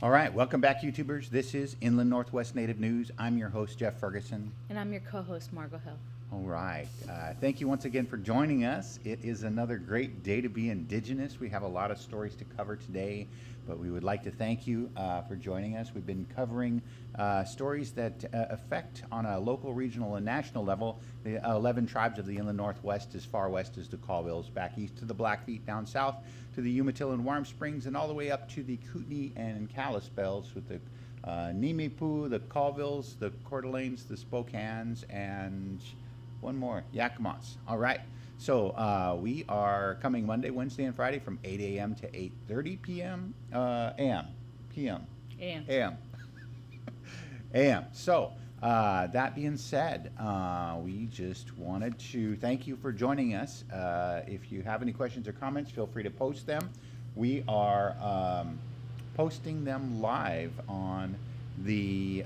All right, welcome back, YouTubers. This is Inland Northwest Native News. I'm your host, Jeff Ferguson. And I'm your co-host, Margo Hill. All right. Thank you once again for joining us. It is another great day to be Indigenous. We have a lot of stories to cover today, but we would like to thank you for joining us. We've been covering stories that affect, on a local, regional, and national level, the 11 tribes of the Inland Northwest, as far west as the Colvilles, back east to the Blackfeet, down south to the Umatilla and Warm Springs, and all the way up to the Kootenai and Kalispels with the Nimipu, the Colvilles, the Coeur d'Alenes, the Spokanes, and one more, Yakamas. All right. So we are coming Monday, Wednesday, and Friday from 8 a.m. to 8:30 p.m. a.m. p.m. a.m. a.m. So that being said, we just wanted to thank you for joining us. If you have any questions or comments, feel free to post them. We are posting them live on the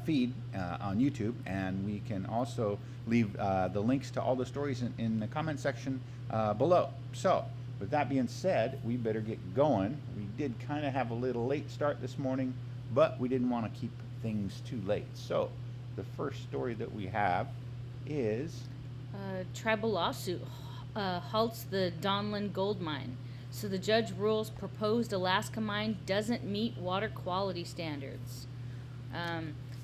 feed on YouTube, and we can also leave the links to all the stories in the comment section below. So with that being said, we better get going. We did kind of have a little late start this morning, but we didn't want to keep things too late. So the first story that we have is Tribal lawsuit halts the Donlin Gold mine. So the judge rules proposed Alaska mine doesn't meet water quality standards.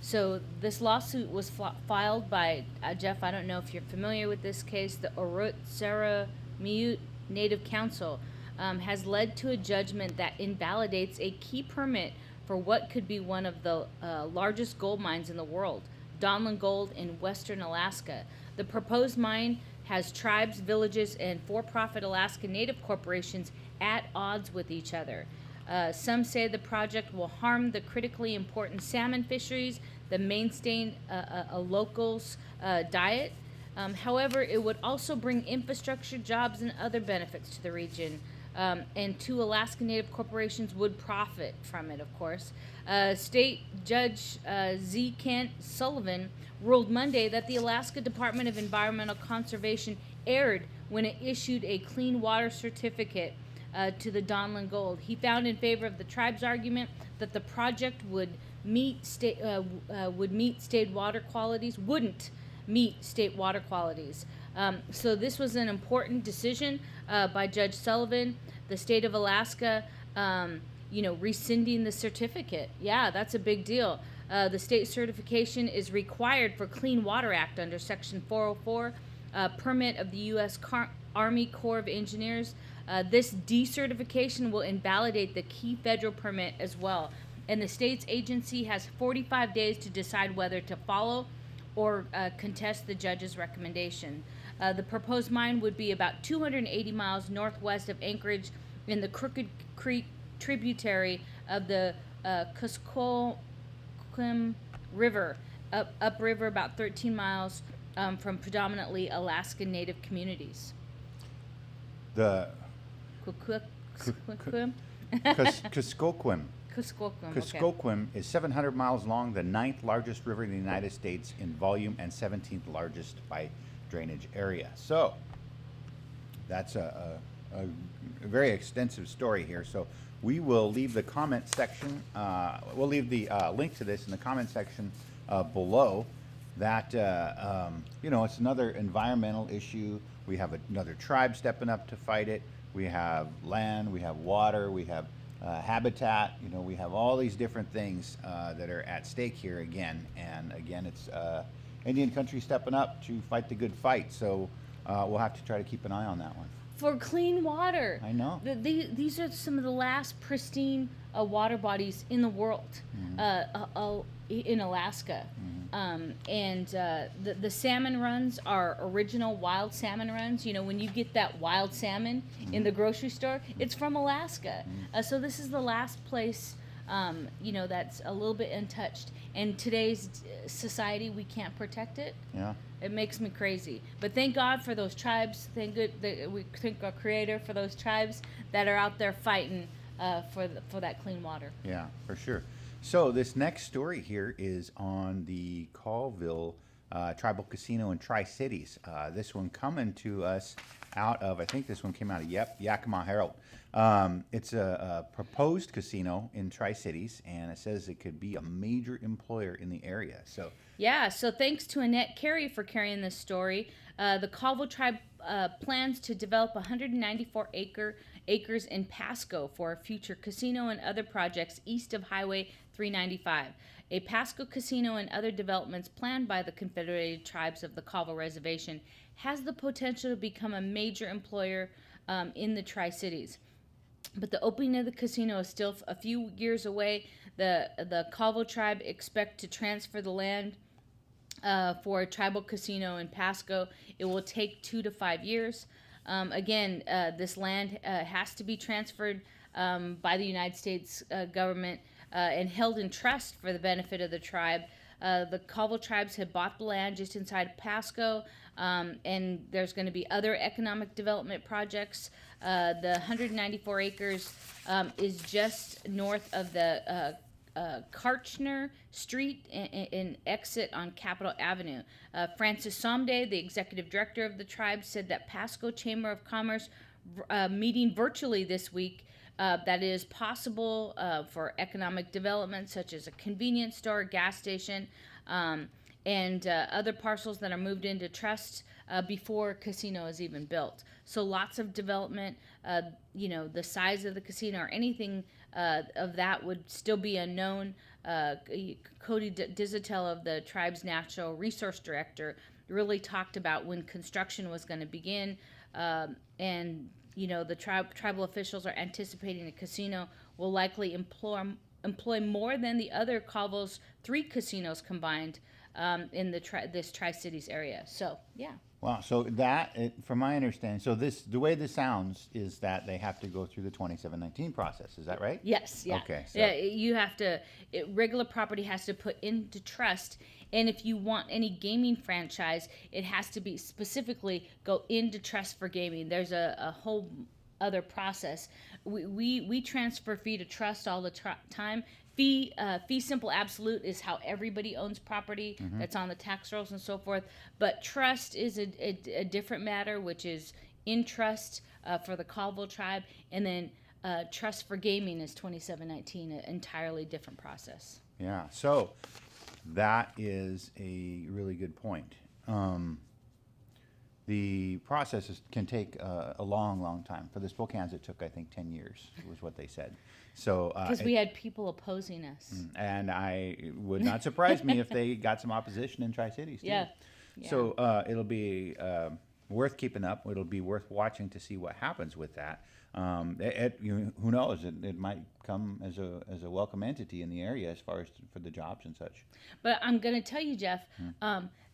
So this lawsuit was filed by, Jeff, I don't know if you're familiar with this case, the Orut-Sara-Miut Native Council has led to a judgment that invalidates a key permit for what could be one of the largest gold mines in the world, Donlin Gold in western Alaska. The proposed mine has tribes, villages, and for-profit Alaska Native corporations at odds with each other. Some say the project will harm the critically important salmon fisheries, the mainstay a locals' diet. However, it would also bring infrastructure, jobs, and other benefits to the region. And two Alaska Native corporations would profit from it, of course. State Judge Z. Kent Sullivan ruled Monday that the Alaska Department of Environmental Conservation erred when it issued a clean water certificate to the Donlin Gold. He found in favor of the tribe's argument that the project would meet state water qualities, wouldn't meet state water qualities. So this was an important decision by Judge Sullivan. The state of Alaska, rescinding the certificate. Yeah, that's a big deal. The state certification is required for Clean Water Act under Section 404, permit of the U.S. Army Corps of Engineers. This decertification will invalidate the key federal permit as well. And the state's agency has 45 days to decide whether to follow or contest the judge's recommendation. The proposed mine would be about 280 miles northwest of Anchorage in the Crooked Creek tributary of the Kuskokwim River, upriver about 13 miles from predominantly Alaskan Native communities. the Kuskokwim? Kuskokwim. Kuskokwim, okay. Kuskokwim is 700 miles long, the 9th largest river in the United States in volume, and 17th largest by drainage area. So that's a very extensive story here. So we will leave the comment section, we'll leave the link to this in the comment section below. That, it's another environmental issue. We have another tribe stepping up to fight it. We have land, we have water, we have habitat, we have all these different things that are at stake here again. And again, it's Indian country stepping up to fight the good fight. So we'll have to try to keep an eye on that one. For clean water. I know. These are some of the last pristine water bodies in the world, in Alaska. And the salmon runs are original wild salmon runs. When you get that wild salmon in the grocery store, it's from Alaska. So this is the last place, that's a little bit untouched. In today's society, we can't protect it. Yeah. It makes me crazy. But thank God for those tribes. We thank our Creator for those tribes that are out there fighting for that clean water. Yeah, for sure. So this next story here is on the Colville Tribal Casino in Tri-Cities. This one coming to us out of, I think this one came out of Yakama Herald. It's a proposed casino in Tri-Cities, and it says it could be a major employer in the area. So yeah, so thanks to Annette Carey for carrying this story. The Colville tribe plans to develop 194 acres in Pasco for a future casino and other projects east of Highway 395. A Pasco casino and other developments planned by the Confederated Tribes of the Colville Reservation has the potential to become a major employer in the Tri-Cities. But the opening of the casino is still a few years away. The Colville tribe expect to transfer the land for a tribal casino in Pasco. It will take 2 to 5 years. Again, this land has to be transferred by the United States government and held in trust for the benefit of the tribe. The Colville tribes had bought the land just inside Pasco, and there's going to be other economic development projects. The 194 acres is just north of the Karchner Street and exit on Capitol Avenue. Francis Somday, the executive director of the tribe, said that Pasco Chamber of Commerce meeting virtually this week that is possible for economic development such as a convenience store, gas station, and other parcels that are moved into trust before casino is even built. So lots of development. The size of the casino or anything of that would still be unknown. Cody Dizitel of the tribe's natural resource director really talked about when construction was going to begin, and the tribal officials are anticipating a casino will likely employ more than the other Colville's 3 casinos combined in this Tri-Cities area. So, yeah. wow. So from my understanding, so the way this sounds is that they have to go through the 2719 process. Is that right? Yes. Yeah. Okay. So. Yeah. You have to. Regular property has to put into trust, and if you want any gaming franchise, it has to be specifically go into trust for gaming. There's a whole other process. We transfer fee to trust all the time. Fee simple absolute is how everybody owns property that's on the tax rolls and so forth. But trust is a different matter, which is in trust for the Colville tribe, and then trust for gaming is 2719, an entirely different process. Yeah. So that is a really good point. The process can take a long, long time. For the Spokanes, it took, I think, 10 years was what they said. So because we had people opposing us. And it would not surprise me if they got some opposition in Tri-Cities, too. Yeah. So it'll be worth keeping up. It'll be worth watching to see what happens with that. Who knows? It might come as a welcome entity in the area as far as for the jobs and such. But I'm going to tell you, Jeff,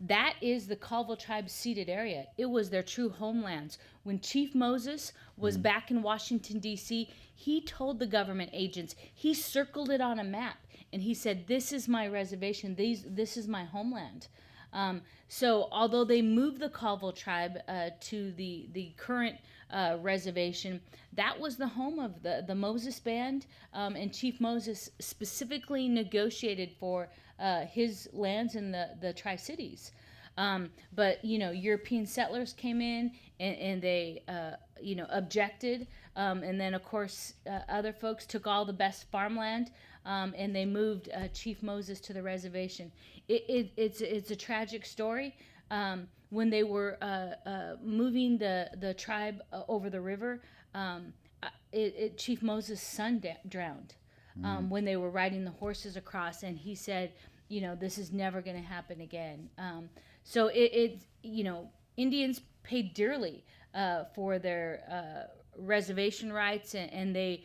that is the Colville tribe's seated area. It was their true homelands. When Chief Moses was back in Washington, D.C., he told the government agents, he circled it on a map, and he said, this is my reservation, this is my homeland. So although they moved the Colville tribe to the current reservation, that was the home of the Moses Band, and Chief Moses specifically negotiated for his lands in the Tri-Cities. But European settlers came in and they objected, and then of course other folks took all the best farmland, and they moved Chief Moses to the reservation. It's a tragic story. When they were moving the tribe over the river, Chief Moses' son drowned when they were riding the horses across, and he said, this is never going to happen again. So Indians paid dearly for their reservation rights, and they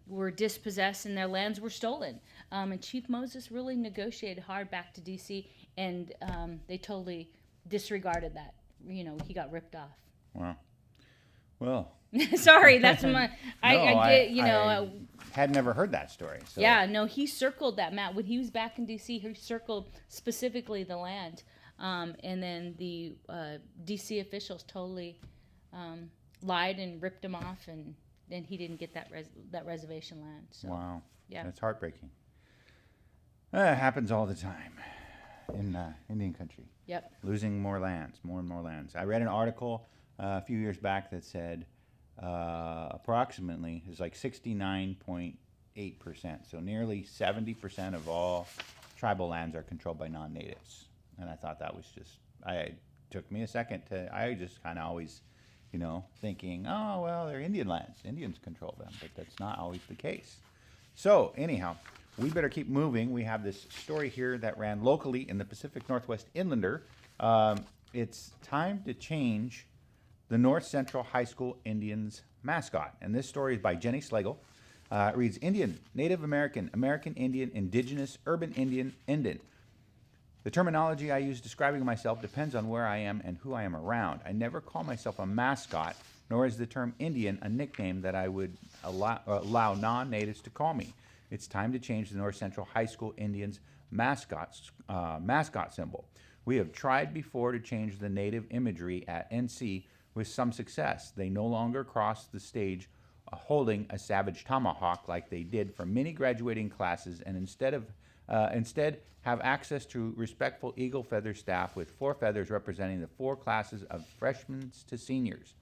were dispossessed and their lands were stolen. And Chief Moses really negotiated hard back to D.C., and they totally disregarded that. He got ripped off. Wow. Well. Sorry, that's my. I had never heard that story. So. Yeah, no, he circled that map when he was back in D.C. He circled specifically the land, and then the D.C. officials totally lied and ripped him off, and then he didn't get that reservation land. So, wow. Yeah, that's heartbreaking. It happens all the time in Indian country. Yep. Losing more and more lands. I read an article a few years back that said approximately, it's like 69.8%. So nearly 70% of all tribal lands are controlled by non-natives. And I thought that was just, took me a second I just kind of always, thinking, oh, well, they're Indian lands. Indians control them, but that's not always the case. So anyhow, we better keep moving. We have this story here that ran locally in the Pacific Northwest Inlander. It's time to change the North Central High School Indians mascot. And this story is by Jenny Slagle. It reads, Indian, Native American, American Indian, Indigenous, Urban Indian, Indian. The terminology I use describing myself depends on where I am and who I am around. I never call myself a mascot, nor is the term Indian a nickname that I would allow non-natives to call me. It's time to change the North Central High School Indians mascot symbol. We have tried before to change the native imagery at NC with some success. They no longer cross the stage holding a savage tomahawk like they did for many graduating classes, and instead have access to respectful eagle feather staff with 4 feathers representing the 4 classes of freshmen to seniors.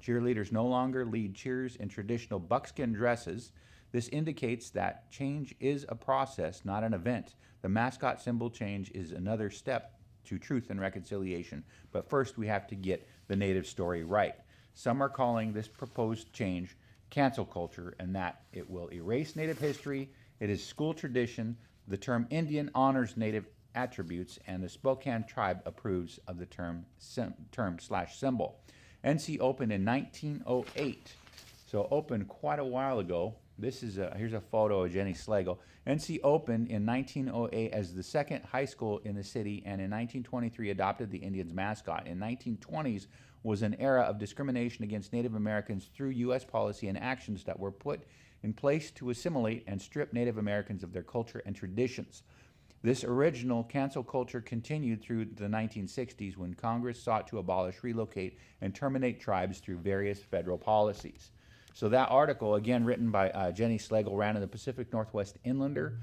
Cheerleaders no longer lead cheers in traditional buckskin dresses. This indicates that change is a process, not an event. The mascot symbol change is another step to truth and reconciliation. But first, we have to get the native story right. Some are calling this proposed change cancel culture, and that it will erase native history. It is school tradition. The term Indian honors native attributes, and the Spokane tribe approves of the term /symbol. NC opened in 1908, so opened quite a while ago. This is here's a photo of Jenny Slagle. NC opened in 1908 as the second high school in the city, and in 1923 adopted the Indians mascot. In 1920s was an era of discrimination against Native Americans through U.S. policy and actions that were put in place to assimilate and strip Native Americans of their culture and traditions. This original cancel culture continued through the 1960s when Congress sought to abolish, relocate, and terminate tribes through various federal policies. So that article, again written by Jenny Slagle, ran in the Pacific Northwest Inlander,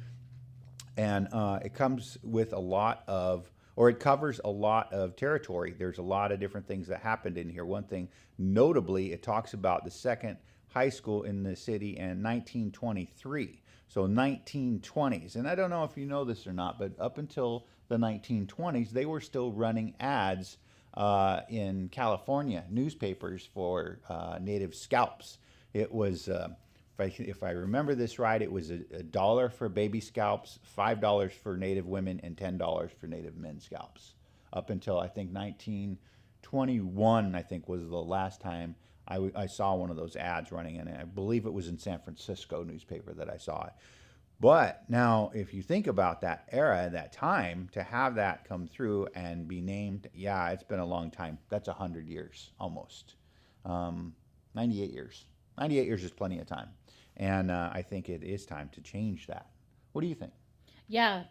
and it comes with a lot of, or it covers a lot of territory. There's a lot of different things that happened in here. One thing, notably, it talks about the second high school in the city in 1923. So 1920s. And I don't know if you know this or not, but up until the 1920s, they were still running ads in California newspapers for native scalps. It was, if I remember this right, it was $1 for baby scalps, $5 for native women, and $10 for native men scalps. Up until, I think, 1921, I think, was the last time I saw one of those ads running, and I believe it was in San Francisco newspaper that I saw it. But now, if you think about that era, that time, to have that come through and be named, yeah, it's been a long time. That's 100 years, almost. 98 years. 98 years is plenty of time. And I think it is time to change that. What do you think? Yeah.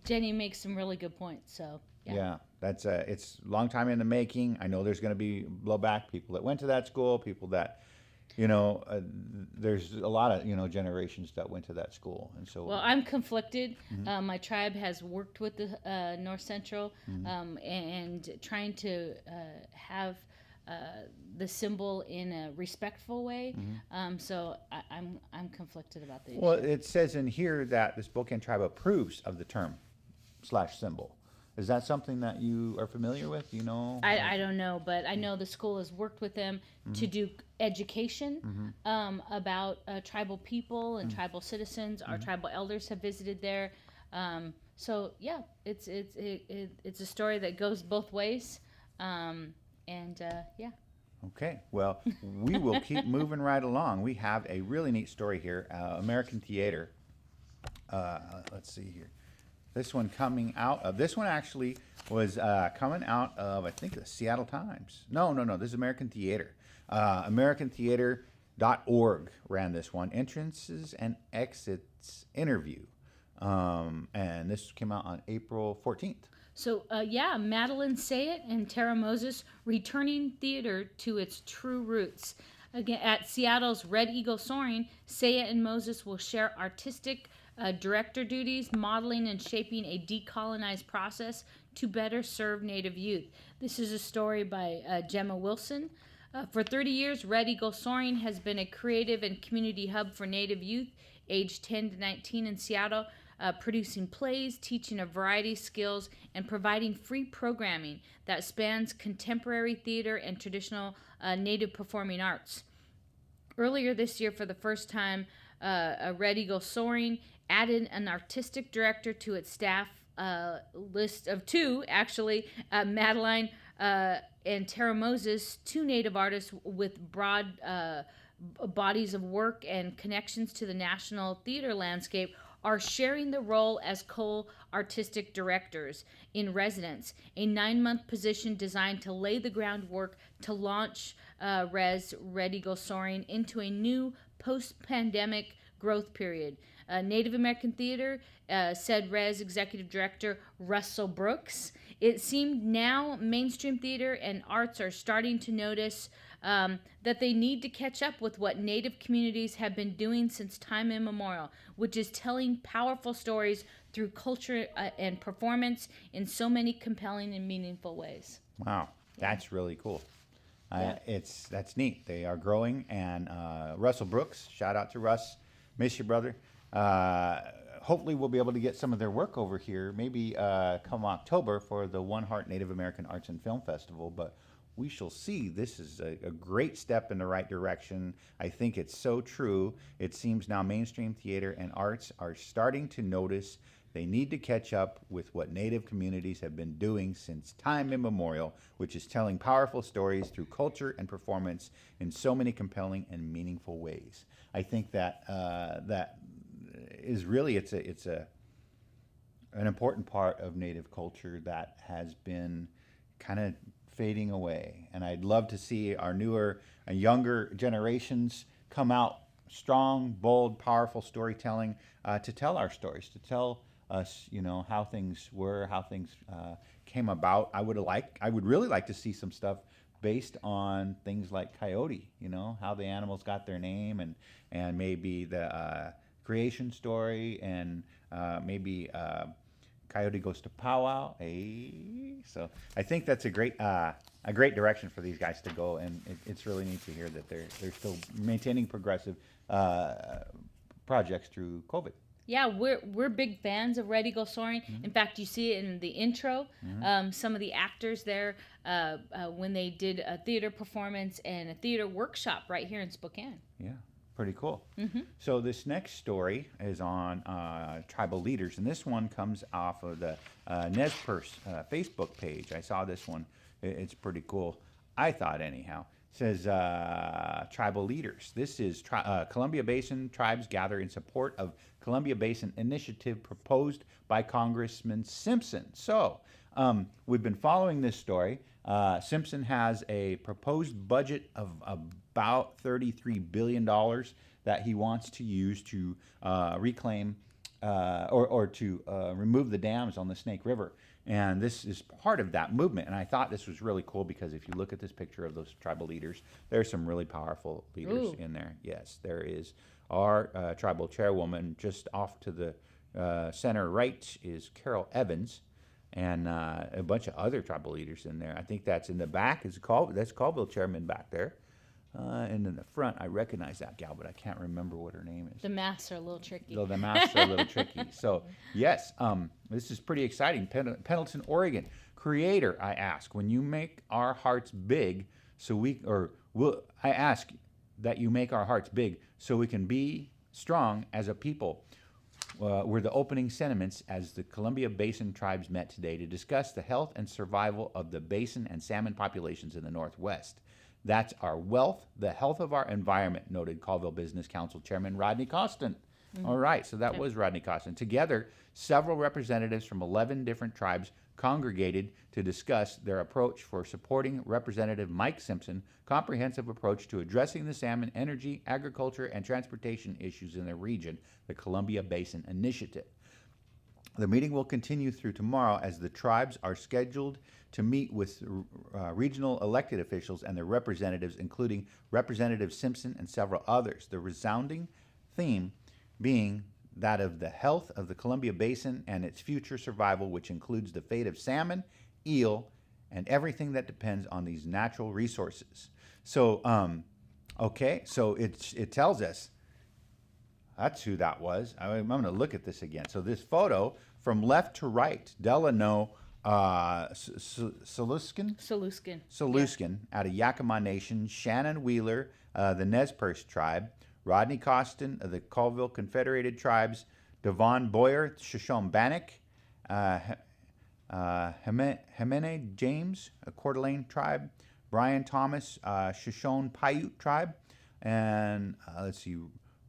Jenny makes some really good points, so. Yeah, that's it's a long time in the making. I know there's going to be blowback. People that went to that school, people that, there's a lot of generations that went to that school, and so. Well, I'm conflicted. Mm-hmm. My tribe has worked with the North Central, mm-hmm. And trying to have the symbol in a respectful way. Mm-hmm. So I'm conflicted about the issue. Well, it says in here that the Spokane tribe approves of the term /symbol. Is that something that you are familiar with? I don't know, but I know the school has worked with them mm-hmm. to do education mm-hmm. About tribal people and mm-hmm. tribal citizens. Our mm-hmm. tribal elders have visited there. So yeah, it's a story that goes both ways. Yeah. Okay, well, we will keep moving right along. We have a really neat story here. American Theater. Let's see here. This one coming out of, this one actually was coming out of, I think, the Seattle Times. No, this is American Theater. AmericanTheater.org ran this one. Entrances and Exits Interview. And this came out on April 14th. So, Madeline Sayet and Tara Moses returning theater to its true roots. Again, at Seattle's Red Eagle Soaring, Sayet and Moses will share artistic director duties, modeling and shaping a decolonized process to better serve Native youth. This is a story by Gemma Wilson. For 30 years, Red Eagle Soaring has been a creative and community hub for Native youth aged 10 to 19 in Seattle, producing plays, teaching a variety of skills, and providing free programming that spans contemporary theater and traditional Native performing arts. Earlier this year, for the first time, Red Eagle Soaring added an artistic director to its staff list of two, actually, Madeline and Tara Moses, two Native artists with broad bodies of work and connections to the national theater landscape, are sharing the role as co-artistic directors in residence, a 9-month position designed to lay the groundwork to launch Red Eagle Soaring into a new post-pandemic growth period. Native American theater, said Res Executive Director Russell Brooks. It seemed now mainstream theater and arts are starting to notice that they need to catch up with what Native communities have been doing since time immemorial, which is telling powerful stories through culture and performance in so many compelling and meaningful ways. Wow, that's really cool. That's neat. They are growing, and Russell Brooks, shout out to Russ, miss you, brother. Hopefully we'll be able to get some of their work over here, maybe come October for the One Heart Native American Arts and Film Festival, but we shall see. This is a great step in the right direction. I think it's so true. It seems now mainstream theater and arts are starting to notice they need to catch up with what Native communities have been doing since time immemorial, which is telling powerful stories through culture and performance in so many compelling and meaningful ways. I think that that is really it's an important part of Native culture that has been kind of fading away, and I'd love to see our newer and younger generations come out strong, bold, powerful storytelling to tell our stories, to tell us, you know, how things were, how things came about. I would really like to see some stuff based on things like coyote, you know, how the animals got their name, and maybe the creation story, and maybe coyote goes to powwow. So I think that's a great direction for these guys to go, and it's really neat to hear that they're still maintaining progressive projects through COVID. Yeah, we're big fans of Red Eagle Soaring. Mm-hmm. In fact, you see it in the intro. Mm-hmm. Some of the actors there when they did a theater performance and a theater workshop right here in Spokane. Yeah, pretty cool. Mm-hmm. So this next story is on tribal leaders, and this one comes off of the Perce Facebook page. I saw this one. It's pretty cool, I thought, anyhow. Says tribal leaders. This is Columbia Basin tribes gather in support of Columbia Basin initiative proposed by Congressman Simpson. So we've been following this story. Simpson has a proposed budget of about $33 billion that he wants to use to reclaim or to remove the dams on the Snake River. And this is part of that movement. And I thought this was really cool because if you look at this picture of those tribal leaders, there's some really powerful leaders in there. Yes, there is our tribal chairwoman. Just off to the center right is Carol Evans, and a bunch of other tribal leaders in there. I think that's in the back. That's Colville chairman back there. And in the front, I recognize that gal, but I can't remember what her name is. The masks are a little tricky. So the masks are a little tricky. So, yes, this is pretty exciting. Pendleton, Oregon. Creator, I ask, when you make our hearts big, I ask that you make our hearts big so we can be strong as a people. Were the opening sentiments as the Columbia Basin tribes met today to discuss the health and survival of the basin and salmon populations in the Northwest. That's our wealth, the health of our environment, noted Colville Business Council Chairman Rodney Costin. Mm-hmm. All right, so that was Rodney Costin. Together, several representatives from 11 different tribes congregated to discuss their approach for supporting Representative Mike Simpson's comprehensive approach to addressing the salmon, energy, agriculture, and transportation issues in the region, the Columbia Basin Initiative. The meeting will continue through tomorrow as the tribes are scheduled to meet with regional elected officials and their representatives, including Representative Simpson and several others. The resounding theme being that of the health of the Columbia Basin and its future survival, which includes the fate of salmon, eel, and everything that depends on these natural resources. So, okay, so it tells us that's who that was. I'm going to look at this again. So this photo from left to right, Delano Saluskin out of Yakama Nation, Shannon Wheeler, the Nez Perce tribe, Rodney Costin of the Colville Confederated Tribes, Devon Boyer, Shoshone Bannock, Jimene James, a Coeur d'Alene tribe, Brian Thomas, Shoshone Paiute tribe, and let's see,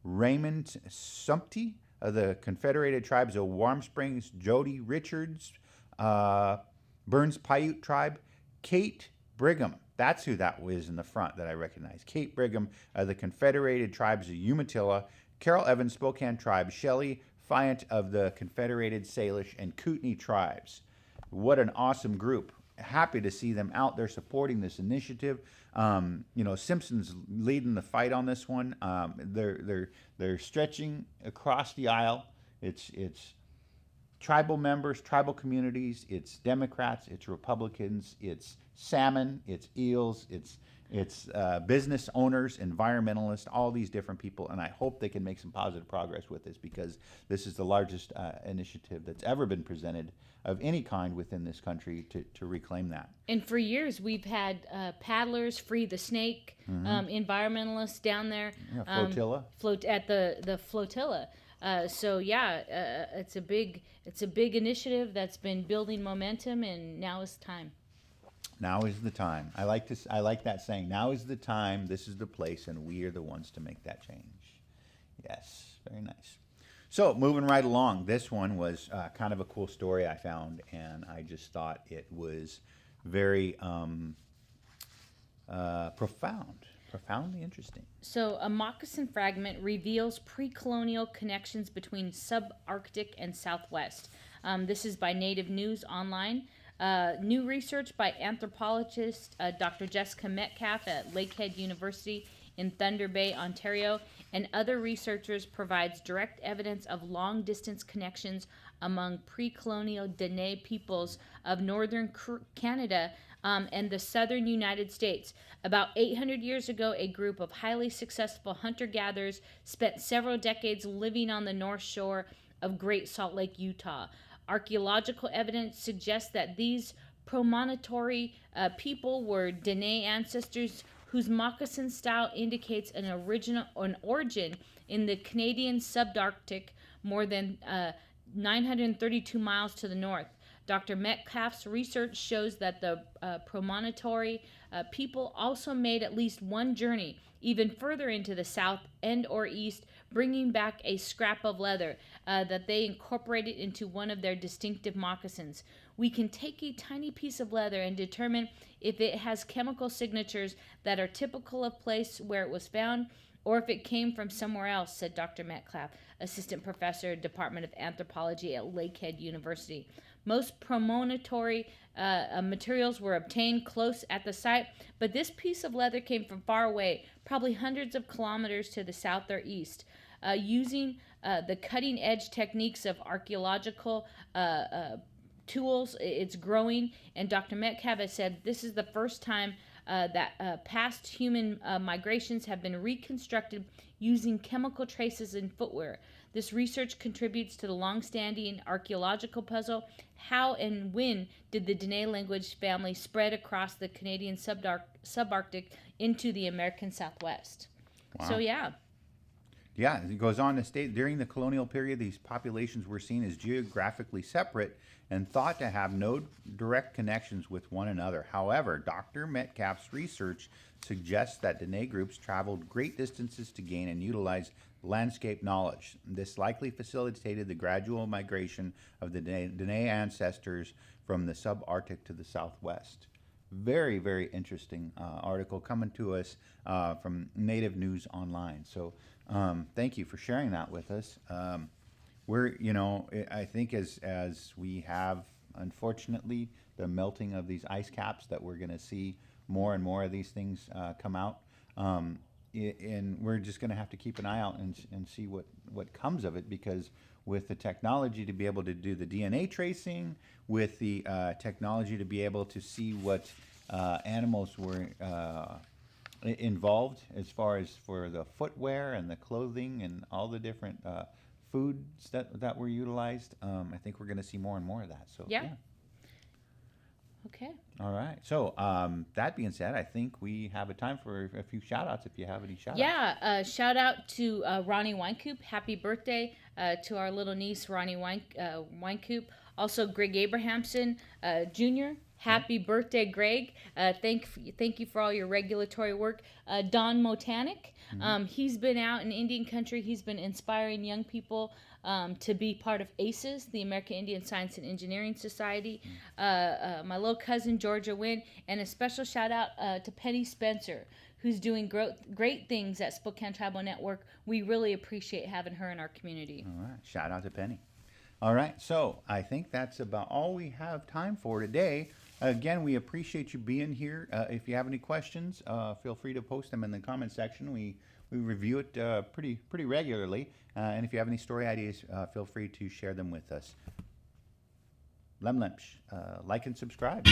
Raymond Sumpty of the Confederated Tribes of Warm Springs, Jody Richards, Burns Paiute tribe, Kate Brigham. That's who that was in the front that I recognize. Kate Brigham of the Confederated Tribes of Umatilla, Carol Evans, Spokane tribe, Shelley Fiant of the Confederated Salish and Kootenai tribes. What an awesome group. Happy to see them out there supporting this initiative. Simpson's leading the fight on this one. They're stretching across the aisle. It's tribal members, tribal communities, it's Democrats, it's Republicans, it's salmon, it's eels, it's business owners, environmentalists, all these different people, and I hope they can make some positive progress with this, because this is the largest initiative that's ever been presented of any kind within this country to reclaim that. And for years, we've had paddlers, Free the Snake, environmentalists down there. Yeah, flotilla. At the flotilla. It's a big initiative that's been building momentum, and now is time. Now is the time. I like that saying. Now is the time. This is the place, and we are the ones to make that change. Yes, very nice. So moving right along, this one was kind of a cool story I found, and I just thought it was very profoundly interesting. So a moccasin fragment reveals pre-colonial connections between subarctic and Southwest. This is by Native News Online. New research by anthropologist Dr. Jessica Metcalf at Lakehead University in Thunder Bay, Ontario, and other researchers provides direct evidence of long-distance connections among pre-colonial Dene peoples of northern Canada and the southern United States. About 800 years ago, a group of highly successful hunter-gatherers spent several decades living on the north shore of Great Salt Lake, Utah. Archaeological evidence suggests that these promontory people were Dene ancestors whose moccasin style indicates an origin in the Canadian subarctic, more than 932 miles to the north. Dr. Metcalf's research shows that the promontory people also made at least one journey even further into the south and or east, bringing back a scrap of leather that they incorporated into one of their distinctive moccasins. We can take a tiny piece of leather and determine if it has chemical signatures that are typical of place where it was found, or if it came from somewhere else, said Dr. Metcalf, assistant professor, Department of Anthropology at Lakehead University. Most promontory materials were obtained close at the site, but this piece of leather came from far away, probably hundreds of kilometers to the south or east. Using the cutting-edge techniques of archaeological tools, it's growing, and Dr. Metcalf has said this is the first time that past human migrations have been reconstructed using chemical traces in footwear. This research contributes to the long-standing archaeological puzzle: how and when did the Dene language family spread across the Canadian subarctic into the American Southwest? Wow. So, yeah. Yeah, it goes on to state, during the colonial period, these populations were seen as geographically separate and thought to have no direct connections with one another. However, Dr. Metcalf's research suggests that Dene groups traveled great distances to gain and utilize landscape knowledge. This likely facilitated the gradual migration of the Dene ancestors from the subarctic to the southwest. Very, very interesting article coming to us from Native News Online. So thank you for sharing that with us. I think as we have, unfortunately, the melting of these ice caps, that we're going to see more and more of these things come out. and we're just going to have to keep an eye out and see what comes of it, because with the technology to be able to do the DNA tracing, with the technology to be able to see what animals were involved as far as for the footwear and the clothing and all the different foods that were utilized, I think we're going to see more and more of that. So Yeah. Okay. All right. So that being said, I think we have a time for a few shout outs if you have any shout outs. Yeah, shout out to Ronnie Winecoop. Happy birthday to our little niece, Ronnie Winecoop. Also, Greg Abrahamson Jr. Happy birthday, Greg. Thank you for all your regulatory work. Don Motanic. He's been out in Indian country. He's been inspiring young people to be part of ACES, the American Indian Science and Engineering Society. My little cousin, Georgia Wynn. And a special shout out to Penny Spencer, who's doing great things at Spokane Tribal Network. We really appreciate having her in our community. All right. Shout out to Penny. All right. So I think that's about all we have time for today. Again, we appreciate you being here. If you have any questions, feel free to post them in the comment section. We review it pretty regularly. And if you have any story ideas, feel free to share them with us. Lemlemsh, like and subscribe.